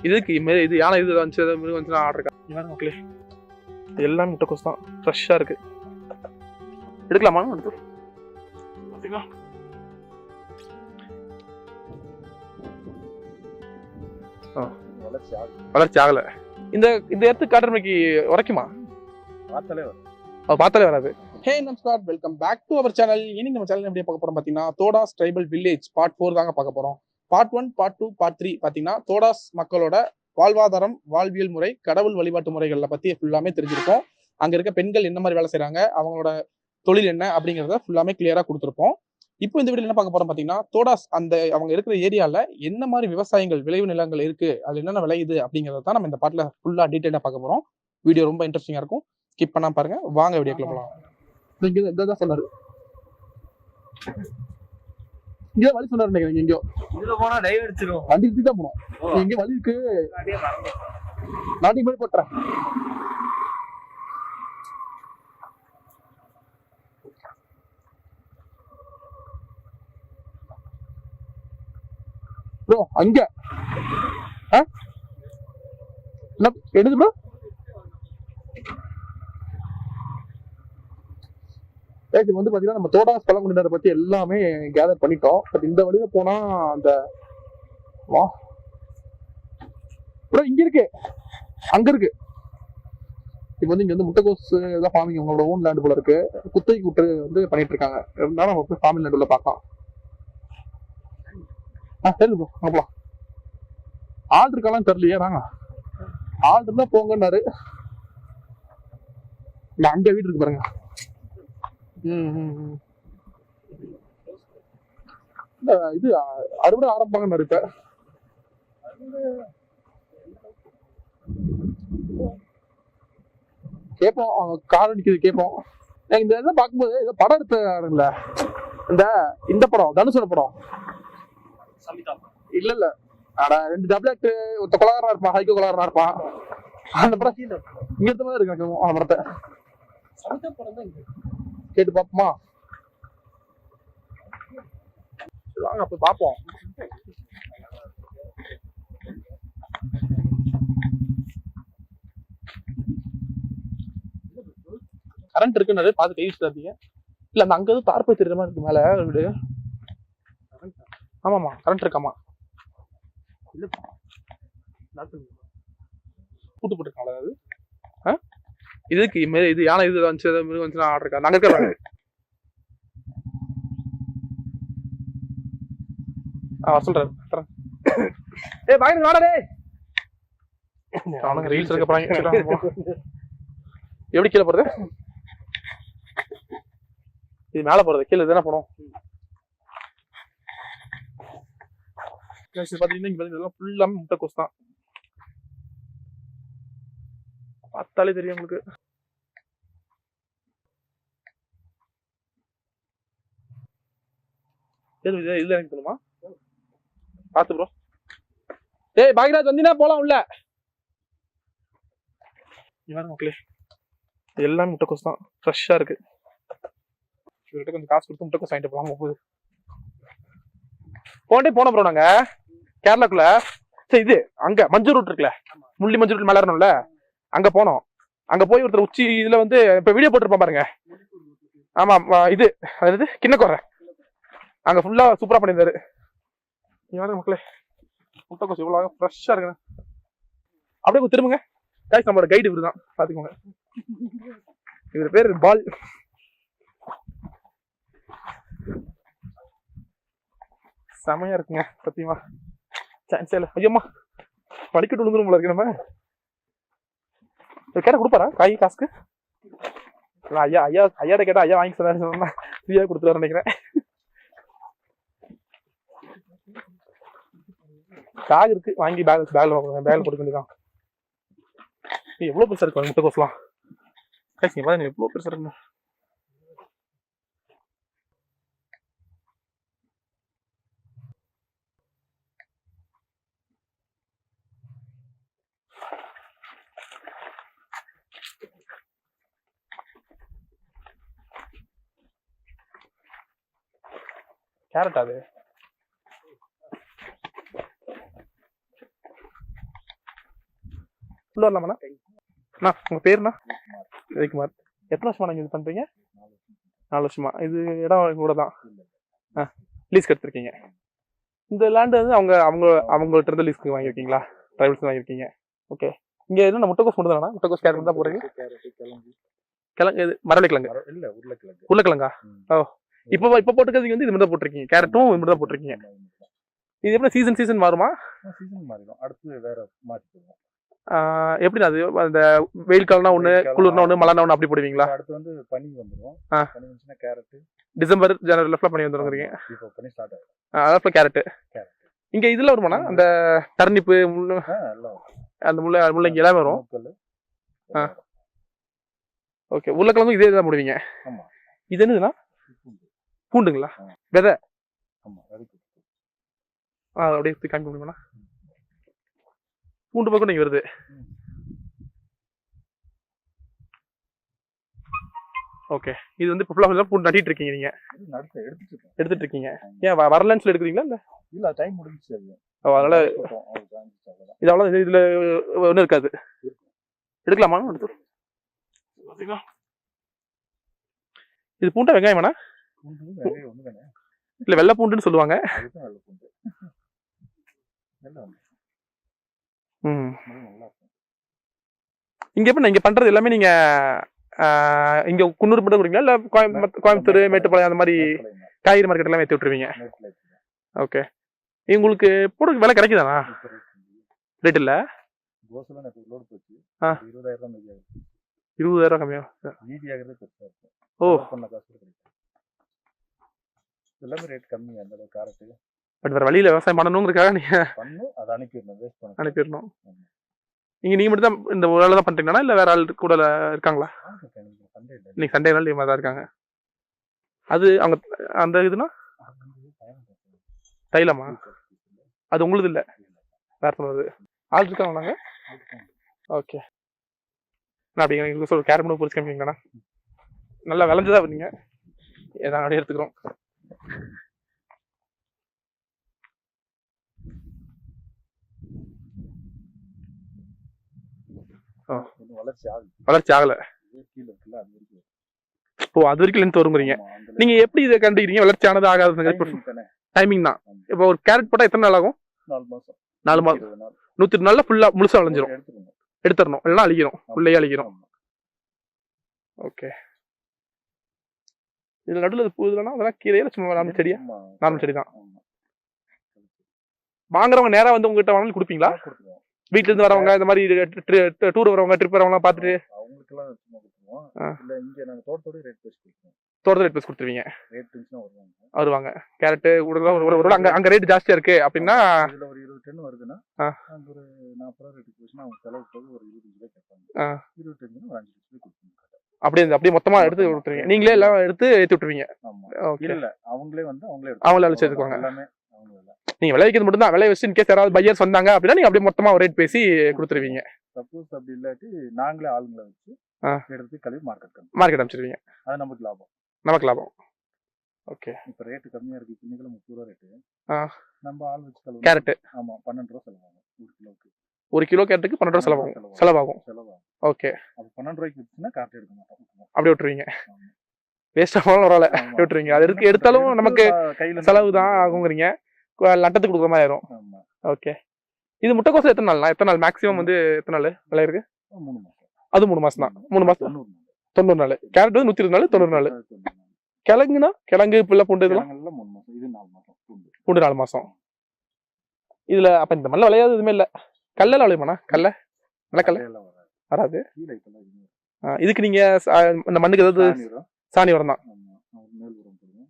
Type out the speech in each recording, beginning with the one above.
இதுக்கு இது யானை இது வந்துச்சு மிருகம் வந்துச்சுன்னா ஆர்டர் இருக்கா மக்களே. எல்லாமே முட்டைக்கோஸ் தான், ஃப்ரெஷ்ஷாக இருக்கு. எடுக்கலாமா? வளர்ச்சி ஆகல. இந்த இடத்துக்கு காட்டுறமைக்கு உரைக்குமா? பார்த்தாலே வராது. ஹே நமஸ்கார், welcome back to our channel. இன்னைக்கு நம்ம சேனல் எப்படி பார்க்க போறோம் பார்த்தீங்கன்னா, தோடாஸ் ட்ரைபல் வில்லேஜ் பார்ட் 4 தாங்க பார்க்க போறோம். பார்ட் 1, பார்ட் 2, பார்ட் 3 பார்த்தீங்கன்னா தோடாஸ் மக்களோட வாழ்வாதாரம், வாழ்வியல் முறை, கடவுள் வழிபாட்டு முறைகளை பத்தி ஃபுல்லாமே தெரிஞ்சிருக்கோம். அங்க இருக்க பெண்கள் என்ன மாதிரி வேலை செய்யறாங்க, அவங்களோட தொழில் என்ன அப்படிங்கிறத ஃபுல்லாமே கிளியரா கொடுத்துருப்போம். இப்போ இந்த வீடியோ என்ன பார்க்க போறோம் பார்த்தீங்கன்னா, தோடாஸ் அவங்க இருக்கிற ஏரியால என்ன மாதிரி விவசாயங்கள், விளைவு நிலங்கள் இருக்கு, அது என்னென்ன விளையுது அப்படிங்கிறத தான் நம்ம இந்த பாட்டில் ஃபுல்லா டீட்டெயிலாக பார்க்க போறோம். வீடியோ ரொம்ப இன்ட்ரெஸ்டிங்கா இருக்கும், ஸ்கிப் பண்ணாம பாருங்க. வாங்க வீடியோக்குள்ள போகலாம். இங்கதான் சொன்னாரு, இங்க வழி சொன்னாரு நினைக்கிறேன். எங்கயோ இதுல போனா டைவ் அடிச்சிரும், வண்டி எடுத்து தான் போனோம். எங்க வழி இருக்கு, நாட்டி மாதிரி போட்டுறேன். ப்ரோ அங்க என்ன எடுது ப்ரோ? இது வந்து பாத்தீங்கன்னா நம்ம தோடாஸ் பழங்குடியினரை பத்தி எல்லாமே கேதர் பண்ணிட்டோம். பட் இந்த வழியில போனா அந்த வா ப்ரோ இங்க இருக்கு, அங்க இருக்கு. இப்போ வந்து இங்க வந்து முட்டைக்கோஸ் தான் ஃபார்மிங், உங்களோட ஓன் லேண்ட் போல இருக்கு. குத்தகைக்கு விட்டு வந்து பண்ணிட்டு இருக்காங்க. இருந்தாலும் நம்ம போய் ஃபார்மிங் லேண்ட் உள்ள பார்க்கலாம். சரி ப்ரோ போலாம். ஆள் இருக்காலாம் தெரியலையே. நாங்க ஆள் இருந்தா போங்கன்னாரு. இல்ல அங்க வீடு இருக்கு பாருங்க. இது அறுவடை ஆரம்பிப்பாங்கன்னு இப்ப கேட்போம், கார் அடிக்குது கேட்போம். இந்த இதெல்லாம் பார்க்கும்போது ஏதோ படம் எடுத்தாருங்கள, இந்த படம் தனுஷோட படம். இல்ல இல்ல, ஆனா 2 டப்ளெட், ஒருத்த கொலகாரனா இருப்பான், ஹைகோ கொலகாரனா இருப்பான். அந்த படம் இங்க இருந்த மாதிரி இருக்கு எனக்கு. அந்த படத்தை கேட்டு பாப்போமா? வாங்க அப்ப பாப்போம். கரண்ட் இருக்குன்னு பார்த்து கை வச்சுடாதீங்க. இல்ல அந்த அங்க தார் போய் தெரியுற மாதிரி இருக்கு மேல வீடு. ஆமாமா கரண்ட் இருக்காமா, கூட்டு போட்டுருக்காங்களா? அது இதுக்கு இது யானை இது வந்துச்சு மிருகம் வந்துச்சுன்னா ஆர்டர் இருக்கா? நாங்க இருக்கிற சொல்றேன். பாக்கி வாடா டேய், அவனுங்க ரீல்ஸ் எடுக்க போறாங்க. எப்படி கீழே போறது? இது மேல போறது, கீழே தானே போனோம். பாத்தீங்கன்னா ஃபுல்லாமே முட்டைக்கோஸ் தான், பார்த்தாலே தெரியும் உங்களுக்கு. இல்ல எனக்கு தெரியுமா? பாத்து ப்ரோ. ஏய் பாகிராஜ் வந்தீங்கன்னா போலாம் உள்ள. மக்களே எல்லாமே முட்டைக்கோஸ் தான், ஃப்ரெஷ்ஷா இருக்கு. இவர்கிட்ட கொஞ்சம் காசு கொடுத்து முட்டைக்கோஸ் வாங்கிட்டு போலாம். போனோம் ப்ரோ நாங்க கேரளாக்குள்ள. சரி இது அங்க மஞ்சள் ரூட் இருக்குல்ல, முள்ளி மஞ்சள் ரூட் மேல இருக்கணும்ல, அங்க போனோம். அங்க போய் ஒருத்தர் உச்சி இதுல வந்து இப்ப வீடியோ போட்டிருப்பான் பாருங்க. ஆமா இது அதாவது கிண்ணக்கோரை, அங்க ஃபுல்லா சூப்பரா பண்ணியிருந்தாரு. மக்களே முட்டைக்கோஸ் இவ்வளவு ஃப்ரெஷ்ஷா இருக்கு. அப்படியே திரும்புங்க காய்ஸ், நம்மளோட கைடு இவரு தான், பாத்துக்கோங்க. இவர் பேரு பால். செமையா இருக்குங்க சத்தியமா, சான்ஸே இல்ல. ஐயம்மா படிக்கட்டு விழுந்துரும் போல இருக்கு. நம்ம கேட்ட கொடுப்பாரா காய் காசுக்கு? ஐயாட்ட கேட்டா ஐயா வாங்கி சொன்னா ஃப்ரீயா கொடுத்துருவாரு நினைக்கிறேன். பேக் இருக்கு, வாங்கி பேக்ல போட்டுக்க வேண்டியதான். எவ்வளவு பெருசா இருக்கு முட்டைக்கோஸ்லாம், எவ்வளவு பெருசா இருக்குங்க. கேரட் அது உள்ள வரலாமாண்ணா? அண்ணா உங்க பேருண்ணா? ரவிக்குமார். எத்தனை வருஷமா நீங்க இது பண்றீங்க? 4 வருஷமா. இது இடம் கூட தான் லீஸ்க்கு எடுத்திருக்கீங்க. இந்த லேண்ட் வந்து அவங்கள்ட்ட இருந்து லீஸ்க்கு வாங்கியிருக்கீங்களா? டிரைவல்ஸ் வாங்கியிருக்கீங்க. ஓகே. இங்க என்ன முட்டைக்கோஸ் மட்டும் தானா? முட்டைக்கோஸ் கேரட் தான் போடுறீங்க? கிழங்கு இது மரவள்ளிக்கிழங்கு இல்ல உருளைக்கிழங்கா? ஓ, இப்போ போட்டுக்கிறதுக்கு வந்து இது மட்டும் தான் போட்டிருக்கீங்க. கேரட்டும் இது மட்டும் தான் போட்டிருக்கீங்க. இது எப்படி சீசன் மாறுமா? சீசன் மாறிடும். அடுத்து வேற மாத்திடுவோம். எப்படி அது அந்த வெயில் காலம்னா ஒண்ணு, குளிர்னா ஒண்ணு, மழைனா ஒண்ணு அப்படி போடுவீங்களா? அடுத்து வந்து பனி வந்துடும். பனி வந்துச்சுன்னா கேரட் டிசம்பர் ஜனவரில பனி வந்துருங்க. இப்போ பனி ஸ்டார்ட் ஆகும். அதான் கேரட். இங்க இதுல வருமானா அந்த டர்னிப்பு அந்த முள்ளங்கி எல்லாம் வரும். ஓகே. உருளைக்கிழங்கு இதே தான் போடுவீங்க? இது என்னதுன்னா பூண்டுங்களா? விதை? அப்படியே காமிக்க முடியுமாண்ணா? பூண்டு பக்கம் நீங்க வருது. ஓகே. இது வந்து ஃபுல்லா பூண்டு நட்டிட்டு இருக்கீங்க நீங்க? எடுத்துட்டு இருக்கீங்க. ஏன் வரலன்னு சொல்லி எடுக்கிறீங்களா? இல்ல டைம் முடிஞ்சிச்சு. அதனால இது அவ்வளவு இதுல ஒன்றும் இருக்காது. எடுக்கலாமா? இது பூண்டா வெங்காயம் வேணா? இல்ல வெள்ளை பூண்டுன்னு சொல்லுவாங்க. இங்க எப்படி இங்க பண்றது எல்லாமே நீங்க இங்க குன்னூர் மட்டும் கொடுங்களா இல்ல கோயம்புத்தூர் மேட்டுப்பாளையம் அந்த மாதிரி காய்கறி மார்க்கெட் எல்லாம் ஏற்றி விட்டுருவீங்க? ஓகே. உங்களுக்கு போட விலை கிடைக்குதாண்ணா? ரேட் இல்ல? 20,000 கம்மியா? ஓ, எல்லாமே ரேட் கம்மி. அந்த காரட்டு பட் வேற வழியில விவசாயம் பண்ணணுங்கிறதுக்காக நீங்க அதை அனுப்பிடணும். நீங்க மட்டும் தான் இந்த ஒரு ஆள் தான் பண்றீங்களா இல்ல வேற ஆள் கூட இருக்காங்களா? இன்னைக்கு சண்டே நாள் லீவா தான் இருக்காங்க. அது அவங்க அந்த இதுனா தைலமா? அது உங்களுது இல்ல, வேற சொன்னது. ஆள் இருக்காங்க நாங்க. ஓகே. நான் அப்படிங்க சொல்ற கேரட் மட்டும் பொரிச்சு காமிப்பீங்கண்ணா? நல்லா விளைஞ்சதா பண்ணீங்க. ஏதாவது அப்படியே எடுத்துக்கிறோம். வளர்ச்சி ஆகல. ஓ, அது வரைக்கும் லென்த் வருங்கிறீங்க. நீங்க எப்படி இதை கண்டுக்கிறீங்க வளர்ச்சி ஆனது ஆகாது? டைமிங் தான். இப்போ ஒரு கேரட் போட்டா எத்தனை நாள் ஆகும்? 4 மாசம். 120 நாள்ல ஃபுல்லா முழுசா விளைஞ்சிரும். எடுத்துடணும், இல்லைன்னா அழிக்கிறோம், உள்ளே அழிக்கிறோம். ஓகே. இதுல நடுவில் பூ இல்லைன்னா அதெல்லாம் கீரையில சும்மா நார்மல் செடியா? நார்மல் செடி தான். வாங்குறவங்க நேரா வந்து உங்ககிட்ட வாங்கி கொடுப்பீங்களா? வீட்டுல இருந்து வரவங்க இந்த மாதிரி டூர் வரவங்க ட்ரிப் வரவங்க பாத்துட்டு தோட்டத்தோட ரேட் பேசி கொடுத்துருவீங்க. வருவாங்க. கேரட் ஒரு அங்க ரேட் ஜாஸ்தியா இருக்கு அப்படின்னா ஒரு 20 டன் வருதுன்னா ஒரு 40 ரேட் போச்சுன்னா அவங்க செலவு போக ஒரு 25 கேட்பாங்க. 25 ஒரு 5 அப்படியே மொத்தமா எடுத்து கொடுத்துருவீங்க. நீங்களே எல்லாம் எடுத்து ஏற்றி விட்டுருவீங்க? இல்ல, அவங்களே அழைச்சு எடுத்துக்குவாங்க. நீங்க விளைவிக்கிறது மட்டும் தான். விளைய வச்சு இன்கேஸ் யாராவது பையர்ஸ் வந்தாங்க அப்படின்னா நீங்க அப்படியே மொத்தமா ரேட் பேசி கொடுத்துருவீங்க. சப்போஸ் அப்படி இல்லாட்டி நாங்களே ஆளுங்களை வச்சு எடுத்து கழுவி மார்க்கெட் அனுப்பிச்சிருவீங்க. அது நமக்கு லாபம். ஓகே. இப்ப ரேட் கம்மியா இருக்கு. இன்னைக்கு 30 ரூபா ரேட். நம்ம ஆள் வச்சு கழுவி கேரட் 12 ரூபா செலவாகும் ஒரு கிலோக்கு. ஒரு கிலோ கேரட்டுக்கு 12 ரூபா செலவாகும். ஓகே. அப்ப 12 ரூபாய்க்கு வித்துனா கார்ட் எடுக்க மாட்டோம், அப்படியே விட்டுருவீங்க. வேஸ்ட் ஆனாலும் பரவாயில்ல, விட்டுருவீங்க. அது எடுத்தாலும் நமக்கு செலவு தான் ஆகுங்கிறீங்க. லட்டத்துக்கு கொடுக்குற மாதிரி ஆயிரும். ஓகே. இது முட்டைக்கோசம் எத்தனை நாள் மேக்ஸிமம் வந்து எத்தனை நாள் விலை இருக்கு? 3 மாசம். அது 3 மாசம் தான். 3 மாசம் 90 நாள். கேரட் வந்து 120 நாள், 90 நாள். கிழங்குனா கிழங்கு பிள்ளை பூண்டு இதெல்லாம் 3 மாசம். இது 4 மாசம். பூண்டு 4 மாசம். இதுல அப்ப இந்த மண்ணில் விளையாது எதுவுமே இல்ல. கல்லெல்லாம் விளையுமாண்ணா? நிலக்கல்ல வராது. இதுக்கு நீங்க இந்த மண்ணுக்கு ஏதாவது சாணி உரம் தான்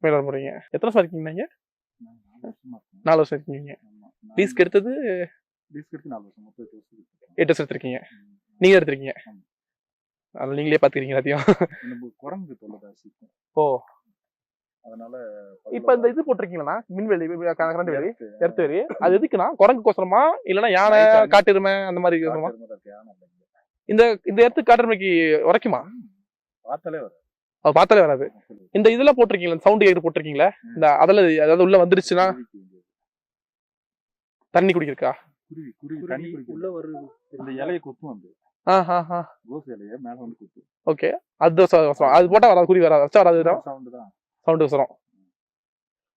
மேல் உரம் போடுறீங்க. எத்தனை வருஷம் இருக்கீங்க நீங்க? 4 வருஷம் இருக்கீங்க. லீஸ்க்கு எடுத்தது 4 வருஷம். 8 வருஷம் எடுத்திருக்கீங்க. நீங்க எடுத்திருக்கீங்க. அதனால நீங்களே பாத்துக்கிறீங்க எல்லாத்தையும். குரங்கு தொல்லை ஜாஸ்தி. ஓ, அதனால இப்ப இந்த இது போட்டிருக்கீங்களா மின்வெளி, கரண்ட் வேலி, எர்த் வேலி? அது எதுக்குன்னா குரங்குக்கோசரமா இல்லைன்னா யானை காட்டெருமை அந்த மாதிரி இந்த எர்த்து காட்டெருமைக்கு உரைக்குமா? பார்த்தாலே வராது. இந்த இதுல போட்டிருக்கீங்களா சவுண்ட் கேட்டு போட்டிருக்கீங்களா? இந்த அதாவது உள்ள வந்துருச்சுன்னா தண்ணி குடிக்கிறக்கா? தண்ணி உள்ள வருது. இந்த இலையை கொத்து வந்து ரோஸ் இலையை மேல வந்து குத்து. ஓகே. அது அது போட்டா வராது, குறி வராது, வச்சா வராது. சவுண்டு தான். சவுண்டு வரும்.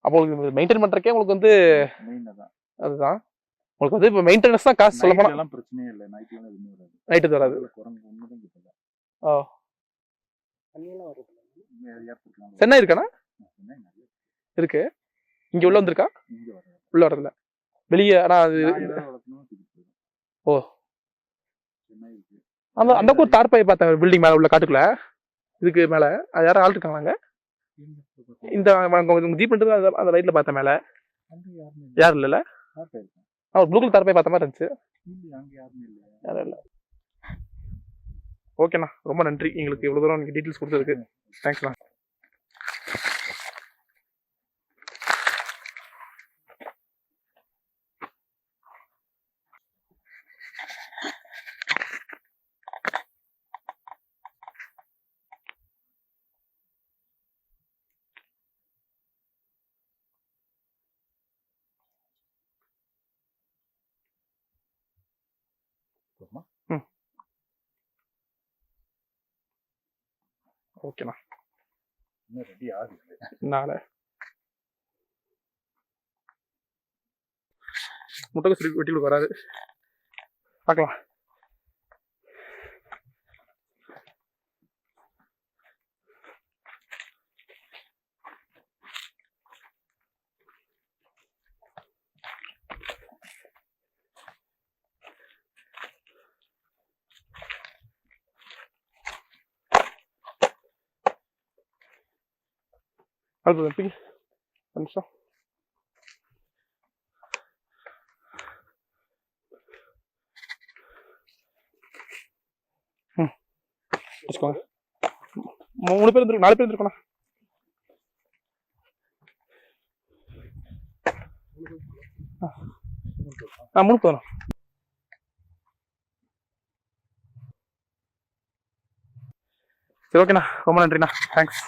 அப்போ உங்களுக்கு மெயின்டைன் பண்றக்கே உங்களுக்கு வந்து மெயின் அதான். அதுதான் உங்களுக்கு வந்து இப்போ மெயின்டெனன்ஸ் தான் காசு சொல்ல போனா. எல்லாம் பிரச்சனையே இல்லை, நைட்லாம் எதுவுமே வராது. நைட்டு வராது. குரங்கு ஒண்ணுதான் கிட்டல. ஓ, தண்ணியெல்லாம் வருது. ஏற்படுத்தலாம். சென்னை இருக்கானா? சென்னை நிறைய இருக்கு. இங்க உள்ள வந்திருக்கா? இங்க வரல. உள்ள வரல. வெளியே ஆனா அது ஓ சென்னை இருக்கு. அந்த அந்த ஒரு தார்பாய் பார்த்தேன் பில்டிங் மேல உள்ள காட்டுக்குள்ள. இதுக்கு மேல அது யாரும் ஆள் இருக்காங்களாங்க? இந்த ஜீப் அந்த ரைட்ல பார்த்த மேல யாரும் இல்லைல்ல? ப்ளூ கலர் தார்பாய் பார்த்த மாதிரி இருந்துச்சு. யாரும் இல்லை. ஓகேண்ணா, ரொம்ப நன்றி எங்களுக்கு இவ்வளோ தூரம் நீங்கள் டீட்டெயில்ஸ் கொடுத்ததுக்கு. தேங்க்ஸ்ண்ணா. ஓகேண்ணா, இன்னும் ரெடி ஆகுது. நாளை முட்டைக்கு வெட்டிகளுக்கு வராது, பார்க்கலாம். அது நிமிஷம். வச்சுக்கோங்க. 3 பேர் இருந்திருக்கும், 4 பேர் இருந்திருக்கோண்ணா. ஆ 3 போதும். சரி, ஓகேண்ணா, ரொம்ப நன்றிண்ணா, தேங்க்ஸ்.